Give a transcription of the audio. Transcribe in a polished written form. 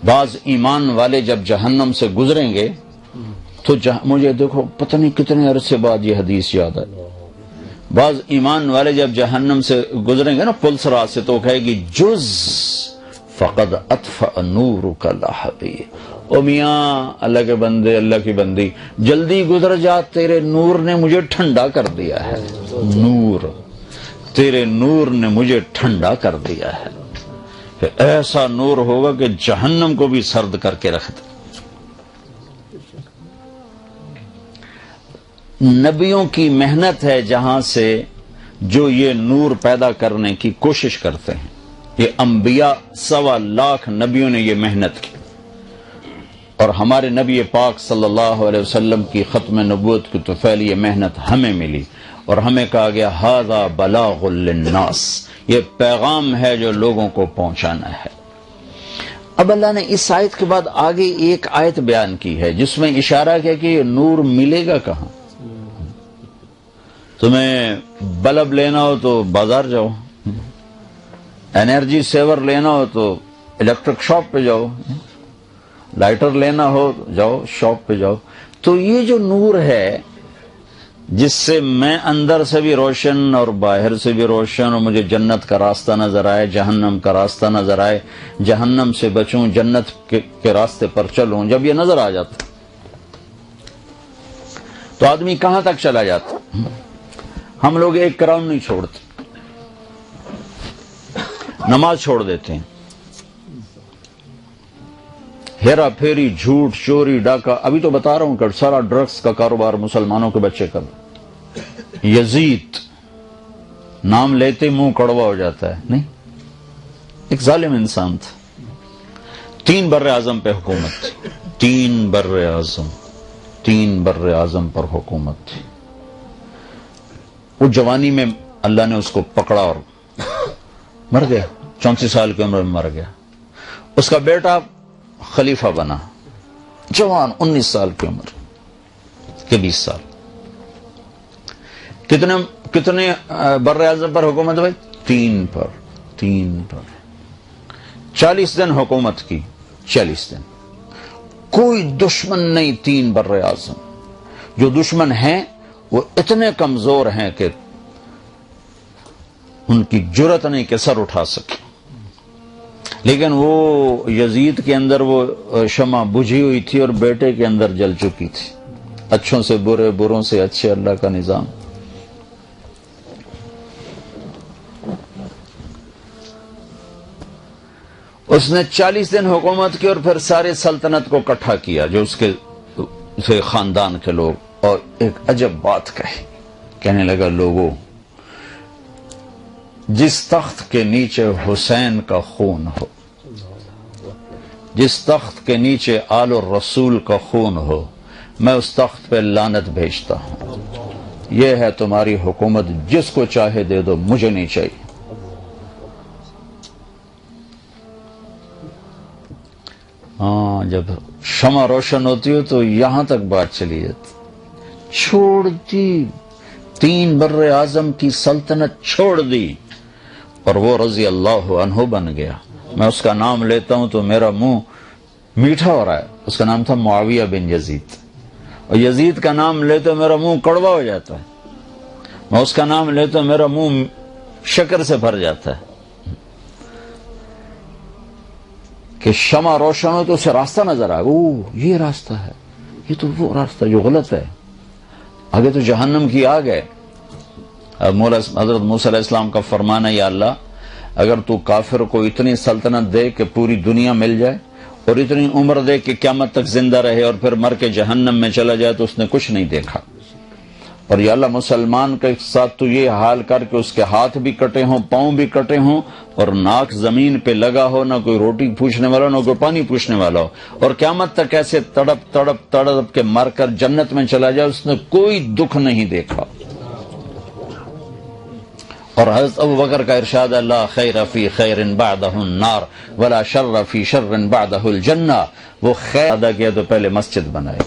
بعض ایمان والے جب جہنم سے گزریں گے تو مجھے دیکھو پتہ نہیں کتنے عرصے بعد یہ حدیث یاد ہے، بعض ایمان والے جب جہنم سے گزریں گے نا پلسرات سے، تو کہے گی جز فقد اطفأ نورک لہبی، او میاں اللہ کے بندے، اللہ کی بندی، جلدی گزر جا، تیرے نور نے مجھے ٹھنڈا کر دیا ہے، نور تیرے نور نے مجھے ٹھنڈا کر دیا ہے۔ کہ ایسا نور ہوگا کہ جہنم کو بھی سرد کر کے رکھ دے۔ نبیوں کی محنت ہے جہاں سے جو یہ نور پیدا کرنے کی کوشش کرتے ہیں، یہ انبیاء 1.25 لاکھ نبیوں نے یہ محنت کی، اور ہمارے نبی پاک صلی اللہ علیہ وسلم کی ختم نبوت کی طفیل یہ محنت ہمیں ملی، اور ہمیں کہا گیا ھذا بلاغ للناس، یہ پیغام ہے جو لوگوں کو پہنچانا ہے۔ اب اللہ نے اس آیت کے بعد آگے ایک آیت بیان کی ہے جس میں اشارہ کیا کہ یہ نور ملے گا کہاں۔ تمہیں بلب لینا ہو تو بازار جاؤ، انرجی سیور لینا ہو تو الیکٹرک شاپ پہ جاؤ، لائٹر لینا ہو جاؤ شاپ پہ جاؤ۔ تو یہ جو نور ہے جس سے میں اندر سے بھی روشن اور باہر سے بھی روشن، اور مجھے جنت کا راستہ نظر آئے، جہنم کا راستہ نظر آئے، جہنم سے بچوں، جنت کے راستے پر چلوں، جب یہ نظر آ جاتا تو آدمی کہاں تک چلا جاتا۔ ہم لوگ ایک کرام نہیں چھوڑتے، نماز چھوڑ دیتے ہیں، ہیرا پھیری، جھوٹ، چوری، ڈاکہ، ابھی تو بتا رہا ہوں کہ سارا ڈرگز کا کاروبار مسلمانوں کے بچے کر۔ یزید نام لیتے منہ کڑوا ہو جاتا ہے، نہیں، ایک ظالم انسان تھا، 3 بر اعظم پہ حکومت تھی، 3 بر اعظم پر حکومت تھی۔ وہ جوانی میں اللہ نے اس کو پکڑا اور مر گیا، 34 سال کی عمر میں مر گیا۔ اس کا بیٹا خلیفہ بنا، جوان، 19 سال کی عمر کے 20 سال۔ کتنے بر اعظم پر حکومت بھائی؟ 3 پر 40 دن حکومت کی، 40 دن کوئی دشمن نہیں۔ 3 بر اعظم، جو دشمن ہیں وہ اتنے کمزور ہیں کہ ان کی جرت نہیں کہ سر اٹھا سکے، لیکن وہ یزید کے اندر وہ شمع بجھی ہوئی تھی اور بیٹے کے اندر جل چکی تھی۔ اچھوں سے برے، بروں سے اچھے، اللہ کا نظام۔ اس نے 40 دن حکومت کی اور پھر سارے سلطنت کو اکٹھا کیا جو اس کے خاندان کے لوگ، اور ایک عجب بات کہنے لگا، لوگوں، جس تخت کے نیچے حسین کا خون ہو، جس تخت کے نیچے آل الرسول کا خون ہو، میں اس تخت پہ لعنت بھیجتا ہوں۔ یہ ہے تمہاری حکومت، جس کو چاہے دے دو، مجھے نہیں چاہیے۔ ہاں، جب شمع روشن ہوتی ہو تو یہاں تک بات چلی جاتی، چھوڑ دی، 3 بر اعظم کی سلطنت چھوڑ دی، اور وہ رضی اللہ عنہ بن گیا۔ میں اس کا نام لیتا ہوں تو میرا منہ میٹھا ہو رہا ہے۔ اس کا نام تھا معاویہ بن یزید، اور یزید کا نام لیتے تو میرا منہ کڑوا ہو جاتا ہے، میں اس کا نام لیتا ہوں میرا منہ شکر سے بھر جاتا ہے کہ شمع روشن ہو تو اسے راستہ نظر آئے، یہ راستہ ہے، یہ تو وہ راستہ جو غلط ہے، آگے تو جہنم کی آگ ہے۔ حضرت موسیٰ علیہ السلام کا فرمان ہے، یا اللہ اگر تو کافر کو اتنی سلطنت دے کہ پوری دنیا مل جائے، اور اتنی عمر دے کہ قیامت تک زندہ رہے، اور پھر مر کے جہنم میں چلا جائے، تو اس نے کچھ نہیں دیکھا۔ اور یا اللہ مسلمان کے ساتھ تو یہ حال کر کہ اس کے ہاتھ بھی کٹے ہوں، پاؤں بھی کٹے ہوں، اور ناک زمین پہ لگا ہو، نہ کوئی روٹی پوچھنے والا نہ کوئی پانی پوچھنے والا ہو، اور قیامت تک ایسے تڑپ کے مر کر جنت میں چلا جائے، اس نے کوئی دکھ نہیں دیکھا۔ اور حضرت ابوبکر کا ارشاد، لا خیر فی خیر بعدہ النار ولا شر فی شر بعدہ الجنہ، وہ خیر ادا کیا تو پہلے مسجد بنائے۔